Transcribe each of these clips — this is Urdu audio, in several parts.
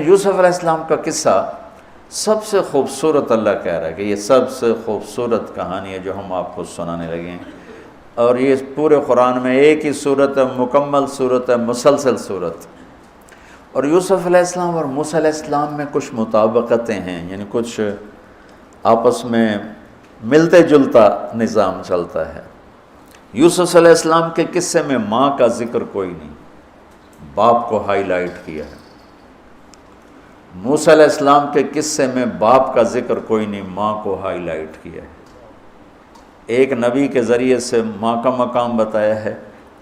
یوسف علیہ السلام کا قصہ سب سے خوبصورت، اللہ کہہ رہا ہے کہ یہ سب سے خوبصورت کہانی ہے جو ہم آپ کو سنانے لگے ہیں، اور یہ پورے قرآن میں ایک ہی صورت ہے، مکمل صورت ہے، مسلسل صورت۔ اور یوسف علیہ السلام اور موسیٰ علیہ السلام میں کچھ مطابقتیں ہیں، یعنی کچھ آپس میں ملتے جلتا نظام چلتا ہے۔ یوسف علیہ السلام کے قصے میں ماں کا ذکر کوئی نہیں، باپ کو ہائی لائٹ کیا ہے۔ موسیٰ علیہ السلام کے قصے میں باپ کا ذکر کوئی نہیں، ماں کو ہائی لائٹ کیا ہے۔ ایک نبی کے ذریعے سے ماں کا مقام بتایا ہے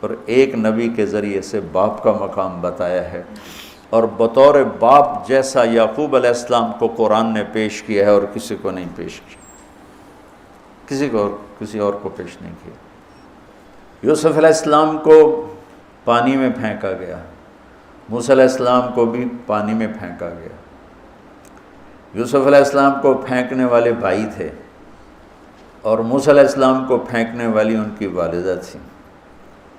اور ایک نبی کے ذریعے سے باپ کا مقام بتایا ہے، اور بطور باپ جیسا یعقوب علیہ السلام کو قرآن نے پیش کیا ہے اور کسی کو نہیں پیش کیا، کسی اور کو پیش نہیں کیا۔ یوسف علیہ السلام کو پانی میں پھینکا گیا، موسیٰ علیہ السلام کو بھی پانی میں پھینکا گیا۔ یوسف علیہ السلام کو پھینکنے والے بھائی تھے اور موسیٰ علیہ السلام کو پھینکنے والی ان کی والدہ تھی۔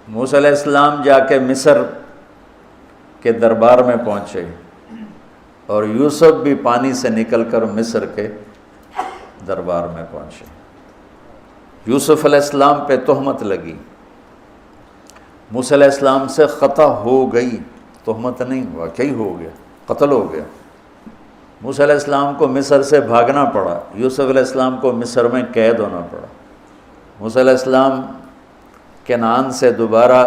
موسیٰ علیہ السلام جا کے مصر کے دربار میں پہنچے اور یوسف بھی پانی سے نکل کر مصر کے دربار میں پہنچے۔ یوسف علیہ السلام پہ تہمت لگی، موسیٰ علیہ السلام سے خطا ہو گئی، تہمت نہیں، واقعی ہو گیا، قتل ہو گیا۔ موسیٰ علیہ السلام کو مصر سے بھاگنا پڑا، یوسف علیہ السلام کو مصر میں قید ہونا پڑا۔ موسیٰ علیہ السلام کنعان سے دوبارہ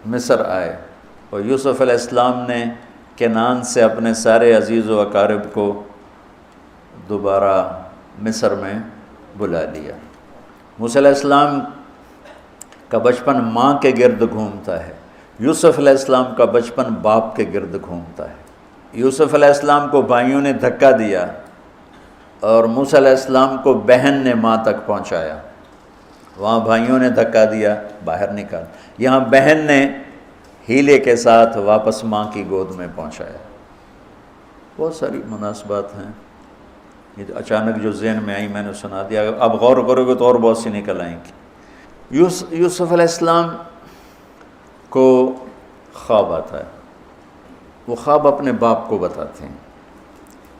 مصر آئے اور یوسف علیہ السلام نے کنعان سے اپنے سارے عزیز و اقارب کو دوبارہ مصر میں بلا لیا۔ موسیٰ علیہ السلام کا بچپن ماں کے گرد گھومتا ہے، یوسف علیہ السلام کا بچپن باپ کے گرد گھومتا ہے۔ یوسف علیہ السلام کو بھائیوں نے دھکا دیا اور موسیٰ علیہ السلام کو بہن نے ماں تک پہنچایا۔ وہاں بھائیوں نے دھکا دیا، باہر نکال، یہاں بہن نے ہیلے کے ساتھ واپس ماں کی گود میں پہنچایا۔ بہت ساری مناسبات ہیں، یہ اچانک جو ذہن میں آئی میں نے سنا دیا، اب غور کرو گے تو اور بہت سی نکل آئیں گی۔ یوسف علیہ السلام کو خواب آتا ہے، وہ خواب اپنے باپ کو بتاتے ہیں،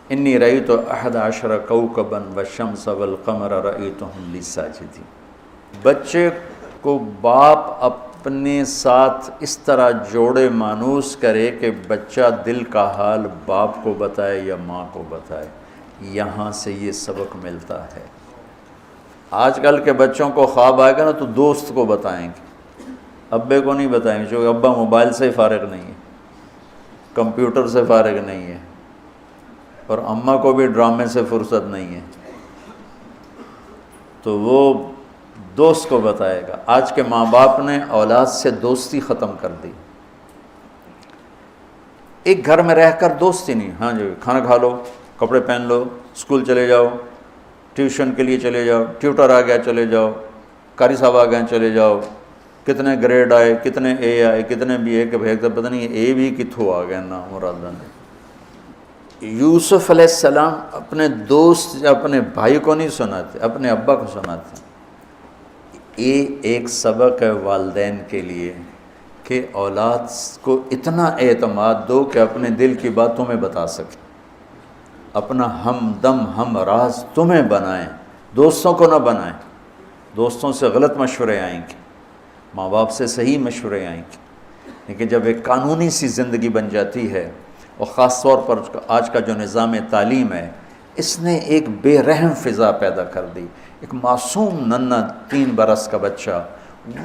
انی رأیت 11 کوكبا والشمس والقمر رأیتهم لی ساجدین۔ بچے کو باپ اپنے ساتھ اس طرح جوڑے مانوس کرے کہ بچہ دل کا حال باپ کو بتائے یا ماں کو بتائے، یہاں سے یہ سبق ملتا ہے۔ آج کل کے بچوں کو خواب آئے گا نا تو دوست کو بتائیں گے، ابے کو نہیں بتائیں گے، کیونکہ ابا موبائل سے فارغ نہیں ہے، کمپیوٹر سے فارغ نہیں ہے، اور اماں کو بھی ڈرامے سے فرصت نہیں ہے، تو وہ دوست کو بتائے گا۔ آج کے ماں باپ نے اولاد سے دوستی ختم کر دی، ایک گھر میں رہ کر دوستی نہیں، ہاں جی کھانا کھا لو، کپڑے پہن لو، اسکول چلے جاؤ، ٹیوشن کے لیے چلے جاؤ، ٹیوٹر آ گیا چلے جاؤ، قاری صاحب آ گئے چلے جاؤ، کتنے گریڈ آئے، کتنے اے آئے، کتنے بی اے کے بھیجتے پتہ نہیں اے بھی کتھوں آ گئے نا مرادہ نے۔ یوسف علیہ السلام اپنے دوست اپنے بھائی کو نہیں سناتے، اپنے ابا کو سناتے ہیں۔ یہ ایک سبق ہے والدین کے لیے کہ اولاد کو اتنا اعتماد دو کہ اپنے دل کی بات تمہیں بتا سکے، اپنا ہمدم ہم راز تمہیں بنائیں، دوستوں کو نہ بنائیں۔ دوستوں سے غلط مشورے آئیں گے، ماں باپ سے صحیح مشورے آئیں گے، لیکن جب ایک قانونی سی زندگی بن جاتی ہے، اور خاص طور پر آج کا جو نظام تعلیم ہے، اس نے ایک بے رحم فضا پیدا کر دی۔ ایک معصوم ننھا 3 برس کا بچہ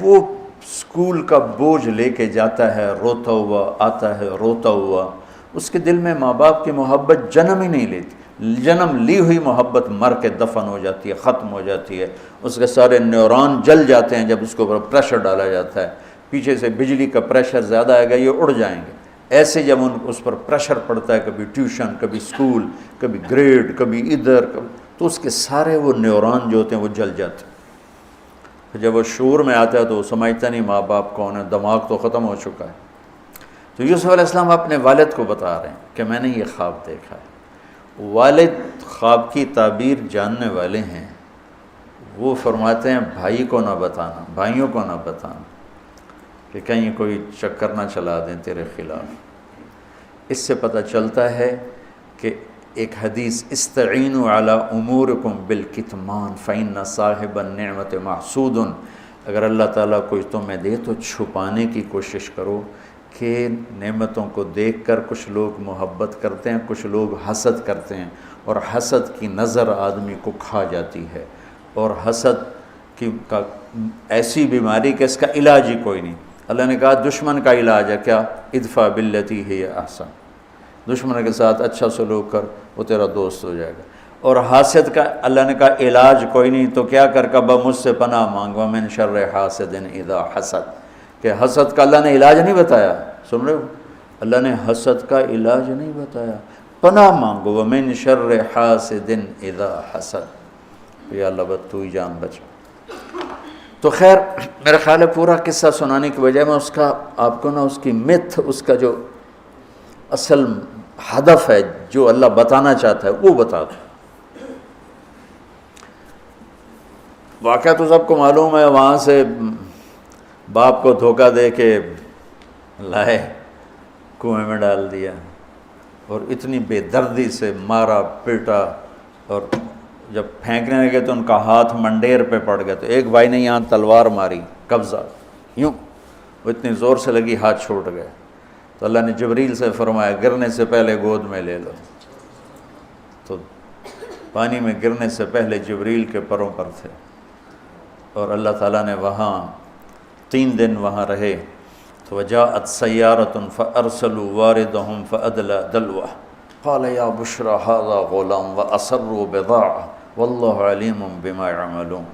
وہ اسکول کا بوجھ لے کے جاتا ہے روتا ہوا، آتا ہے روتا ہوا، اس کے دل میں ماں باپ کی محبت جنم ہی نہیں لیتی، جنم لی ہوئی محبت مر کے دفن ہو جاتی ہے، ختم ہو جاتی ہے، اس کے سارے نیورون جل جاتے ہیں جب اس کے اوپر پریشر ڈالا جاتا ہے، پیچھے سے بجلی کا پریشر زیادہ آئے گا یہ اڑ جائیں گے۔ ایسے جب اس پر پریشر پڑتا ہے، کبھی ٹیوشن، کبھی اسکول، کبھی گریڈ، کبھی ادھر، تو اس کے سارے وہ نیورون جو ہوتے ہیں وہ جل جاتے ہیں۔ پھر جب وہ شعور میں آتا ہے تو وہ سمجھتا نہیں ماں باپ کون ہے، دماغ تو ختم ہو چکا ہے۔ تو یوسف علیہ السلام اپنے والد کو بتا رہے ہیں کہ میں نے یہ خواب دیکھا ہے۔ والد خواب کی تعبیر جاننے والے ہیں، وہ فرماتے ہیں بھائی کو نہ بتانا، بھائیوں کو نہ بتانا، کہ کہیں کوئی چکر نہ چلا دیں تیرے خلاف۔ اس سے پتہ چلتا ہے کہ ایک حدیث استعینوا علی امورکم بالکتمان فإن صاحب النعمت محسود، اگر اللہ تعالیٰ کوئی تمہیں دے تو چھپانے کی کوشش کرو، کہ نعمتوں کو دیکھ کر کچھ لوگ محبت کرتے ہیں، کچھ لوگ حسد کرتے ہیں، اور حسد کی نظر آدمی کو کھا جاتی ہے، اور حسد کا ایسی بیماری کہ اس کا علاج ہی کوئی نہیں۔ اللہ نے کہا دشمن کا علاج ہے کیا؟ ادفع باللتی ہی احسن، دشمن کے ساتھ اچھا سلوک کر، وہ تیرا دوست ہو جائے گا۔ اور حاسد کا اللہ نے کہا علاج کوئی نہیں، تو کیا کر کبا مجھ سے پناہ مانگ، ومن شر حاسد اذا حسد، کہ حسد کا اللہ نے علاج نہیں بتایا، سن رہے ہو؟ اللہ نے حسد کا علاج نہیں بتایا، پناہ مانگو، ومن شر حاسد اذا حسد، یا اللہ بس تو ہی جان بچا۔ تو خیر میرا خیال ہے پورا قصہ سنانے کی بجائے میں اس کا آپ کو اس کی متھ، اس کا جو اصل ہدف ہے جو اللہ بتانا چاہتا ہے وہ بتا دوں۔ واقعہ تو سب کو معلوم ہے، وہاں سے باپ کو دھوکہ دے کے لائے، کنویں میں ڈال دیا، اور اتنی بے دردی سے مارا پیٹا، اور جب پھینکنے لگے تو ان کا ہاتھ منڈیر پہ پڑ گیا، تو ایک بھائی نے یہاں تلوار ماری، قبضہ یوں، وہ اتنی زور سے لگی ہاتھ چھوٹ گئے، تو اللہ نے جبریل سے فرمایا گرنے سے پہلے گود میں لے لو، تو پانی میں گرنے سے پہلے جبریل کے پروں پر تھے، اور اللہ تعالیٰ نے وہاں 3 دن وہاں رہے، تو وجاءت سیارۃ فارسلوا واردہم فادلی دلوہ قال یا بشری ھذا غلام واسروا بضاعہ واللہ علیم بما یعملون۔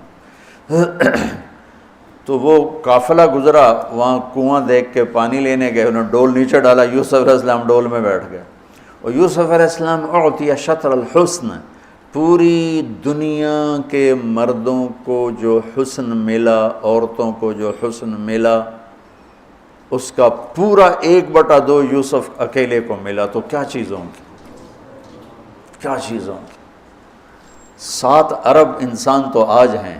تو وہ قافلہ گزرا، وہاں کنواں دیکھ کے پانی لینے گئے، انہوں نے ڈول نیچے ڈالا، یوسف علیہ السلام ڈول میں بیٹھ گئے، اور یوسف علیہ السلام اعطی شطر الحسن، پوری دنیا کے مردوں کو جو حسن ملا، عورتوں کو جو حسن ملا، اس کا پورا 1/2 یوسف اکیلے کو ملا، تو کیا چیزوں کی، کیا چیزوں کی۔ 7 ارب انسان تو آج ہیں،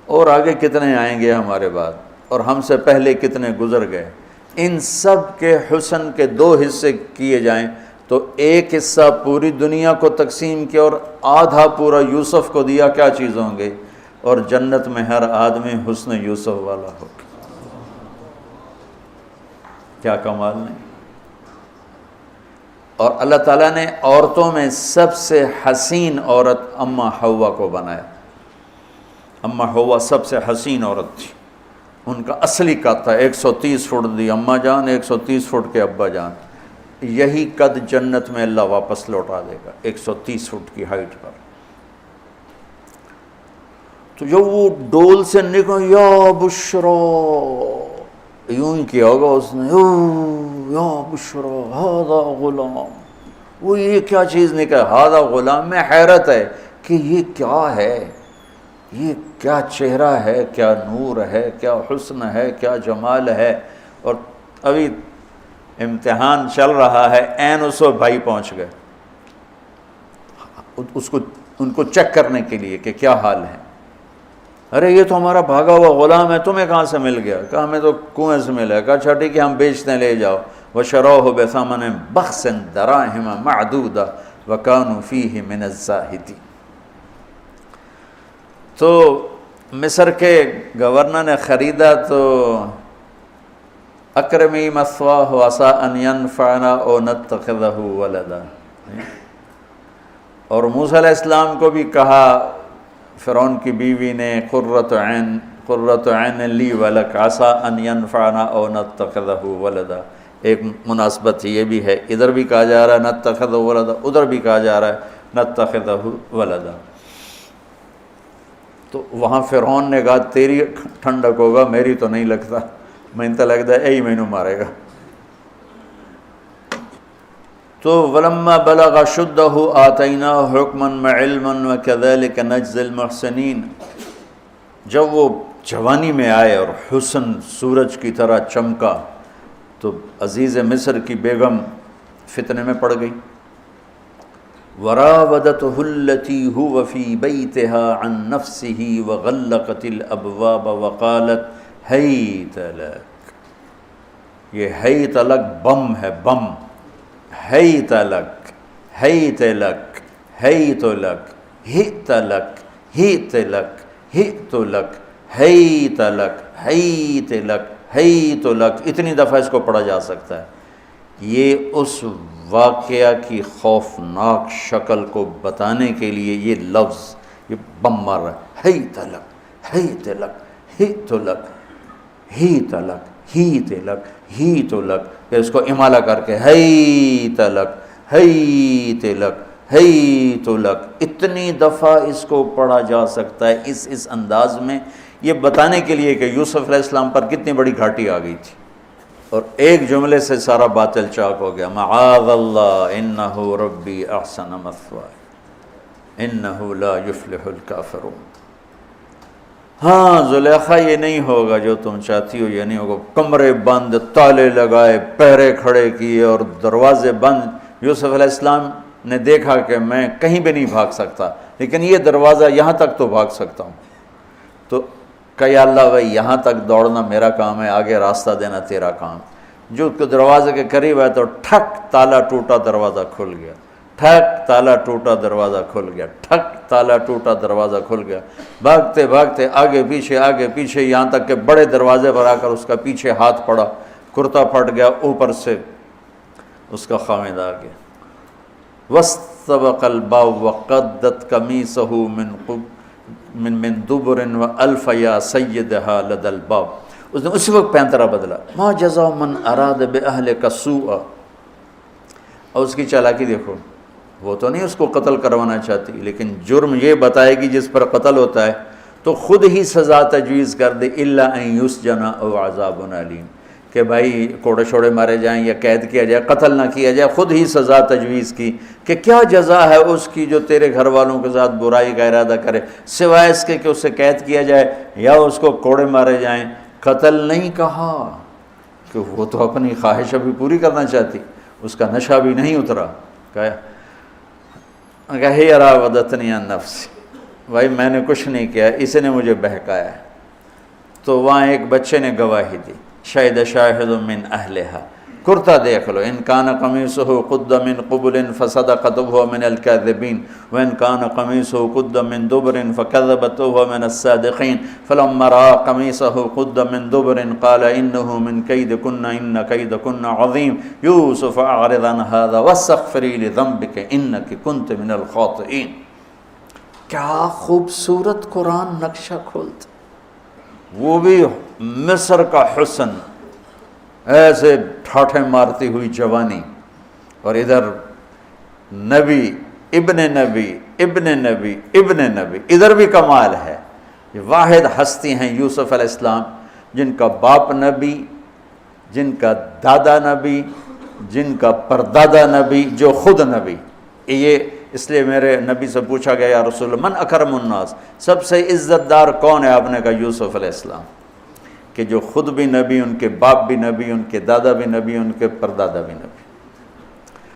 اور آگے کتنے آئیں گے ہمارے بعد، اور ہم سے پہلے کتنے گزر گئے، ان سب کے حسن کے 2 حصے کیے جائیں تو 1 حصہ پوری دنیا کو تقسیم کیا اور آدھا پورا یوسف کو دیا، کیا چیز ہوں گے، اور جنت میں ہر آدمی حسن یوسف والا ہو، کیا کمال نہیں۔ اور اللہ تعالیٰ نے عورتوں میں سب سے حسین عورت اماں حوا کو بنایا، اماں حوا سب سے حسین عورت تھی، ان کا اصلی قد تھا 130 فٹ دی اماں جان، 130 فٹ کے ابا جان، یہی قد جنت میں اللہ واپس لوٹا دے گا 130 فٹ کی ہائٹ پر۔ تو جب وہ ڈول سے نکل یا بشرا، یوں ہی کیا ہوگا اس نے، یا بشرا ھذا غلام، وہ یہ کیا چیز نکل، ھذا غلام، میں حیرت ہے کہ یہ کیا ہے، یہ کیا چہرہ ہے، کیا نور ہے، کیا حسن ہے، کیا جمال ہے۔ اور ابھی امتحان چل رہا ہے، عین اس وقت بھائی پہنچ گئے ان کو چیک کرنے کے لیے کہ کیا حال ہے۔ ارے یہ تو ہمارا بھاگا ہوا غلام ہے، تمہیں کہاں سے مل گیا؟ کہا ہمیں تو کنویں سے ملا ہے۔ کہا اچھا ٹھیک ہے ہم بیچتے ہیں، لے جاؤ۔ وَشَرَوْهُ بِثَمَنٍ بَخْسٍ دَرَاهِمَ مَعْدُودَةٍ وَكَانُوا فِيهِ مِنَ الزَّاهِدِينَ۔ تو مصر کے گورنر نے خریدا تو اکرمی مثواہ عسیٰ ان ینفعنا او نتخذہ ولدا، اور موسیٰ علیہ السلام کو بھی کہا فرعون کی بیوی نے قرۃ عین لی ولک عسیٰ ان ینفعنا او نتخذہ ولدا۔ ایک مناسبت یہ بھی ہے، ادھر بھی کہا جا رہا ہے نتخذہ ولدا، ادھر بھی کہا جا رہا ہے نتخذہ ولدا۔ تو وہاں فرعون نے کہا تیری ٹھنڈک ہوگا، میری تو نہیں لگتا، میں تو لگتا ہے یہی مینوں مارے گا۔ تو ولما بلغ شدہ آتیناہ حکما وعلما وکذلک نجزی المحسنین، جب وہ جوانی میں آئے اور حسن سورج کی طرح چمکا تو عزیز مصر کی بیگم فتنے میں پڑ گئی۔ وراودته التي هو في بيتها عن نفسه وغلقت الابواب وقالت هيت لك، یہ ہیت لک بم ہے، بم، ہیت لک، حیت لک حیت لک ہت لک ہت لک ہت لک حیت لک حیت لک حیت لک، اتنی دفعہ اس کو پڑھا جا سکتا ہے۔ یہ اس واقعہ کی خوفناک شکل کو بتانے کے لیے یہ لفظ، یہ بم مار رہا ہے، حیت لک حیت لک ہت لک ہیت لک ہیت لک ہیت لک، پھر اس کو امالہ کر کے حیت لک حیت لک حیت لک، اتنی دفعہ اس کو پڑھا جا سکتا ہے اس انداز میں، یہ بتانے کے لیے کہ یوسف علیہ السلام پر کتنی بڑی گھاٹی آ گئی تھی، اور ایک جملے سے سارا باطل چاک ہو گیا۔ معاذ اللہ انہ ربی احسن مثوایا انہ لا یفلح الکافرون۔ ہاں زلیخا، یہ نہیں ہوگا جو تم چاہتی ہو، یہ نہیں ہوگا۔ کمرے بند، تالے لگائے، پہرے کھڑے کیے اور دروازے بند۔ یوسف علیہ السلام نے دیکھا کہ میں کہیں بھی نہیں بھاگ سکتا، لیکن یہ دروازہ یہاں تک تو بھاگ سکتا ہوں، تو کہ یا اللہ بھائی یہاں تک دوڑنا میرا کام ہے، آگے راستہ دینا تیرا کام۔ جو دروازے کے قریب ہے تو ٹھک تالا ٹوٹا، دروازہ کھل گیا، ٹھک تالا ٹوٹا، دروازہ کھل گیا، ٹھک تالا ٹوٹا، دروازہ کھل گیا۔ بھاگتے بھاگتے آگے پیچھے، یہاں تک کہ بڑے دروازے پر آ کر اس کا پیچھے ہاتھ پڑا، کرتا پھٹ گیا، اوپر سے اس کا خامد آ گیا۔ وَاسْتَبَقَ الْبَابُ وَقَدَّتْ قَمِيصَهُ من دبر وَأَلْفَ يَا سَيِّدَهَا لَدَى الْبَابِ، اس نے اسی وقت پینترا بدلا۔ مَا جَزَاءُ مَنْ أَرَادَ بِأَهْلِكَ سُوءًا، اور اس کی چالاکی دیکھو، وہ تو نہیں اس کو قتل کروانا چاہتی، لیکن جرم یہ بتائے گی جس پر قتل ہوتا ہے تو خود ہی سزا تجویز کر دے، إِلَّا أَن يُسْجَنَ أَوْ عَذَابٌ أَلِيمٌ، کہ بھائی کوڑے شوڑے مارے جائیں یا قید کیا جائے، قتل نہ کیا جائے، خود ہی سزا تجویز کی کہ کیا جزا ہے اس کی جو تیرے گھر والوں کے ساتھ برائی کا ارادہ کرے، سوائے اس کے کہ اسے قید کیا جائے یا اس کو کوڑے مارے جائیں۔ قتل نہیں کہا کہ وہ تو اپنی خواہش ابھی پوری کرنا چاہتی، اس کا نشہ بھی نہیں اترا۔ کہا ہی راودتنی عن نفسی، بھائی میں نے کچھ نہیں کیا، اسے نے مجھے بہکایا ہے۔ تو وہاں ایک بچے نے گواہی دی، شاہد شاہد من اہلہا، کرتا دیکھ لو، ان کان قمیصہ قد من قبل فصدقت وهو من الكاذبین وان کان قمیصہ قد من دبر فکذبت وهو من الصادقین فلما رأى قمیصہ قد من دبر قال انه من کیدکن ان کیدکن عظیم یوسف اعرض عن هذا واستغفری لذنبک انک کنت من الخاطئین۔ کیا خوبصورت قرآن نقشہ کھولتا، وہ بھی مصر کا حسن، ایسے ٹھاٹھے مارتی ہوئی جوانی، اور ادھر نبی ابن نبی ابن نبی ابن نبی، ادھر بھی کمال ہے۔ یہ واحد ہستی ہیں یوسف علیہ السلام، جن کا باپ نبی، جن کا دادا نبی، جن کا پردادا نبی، جو خود نبی۔ یہ اس لیے میرے نبی سے پوچھا گیا، یا رسول اللہ من اکرم الناس، سب سے عزت دار کون ہے؟ آپ نے کہا یوسف علیہ السلام، کہ جو خود بھی نبی، ان کے باپ بھی نبی، ان کے دادا بھی نبی، ان کے پردادا بھی نبی۔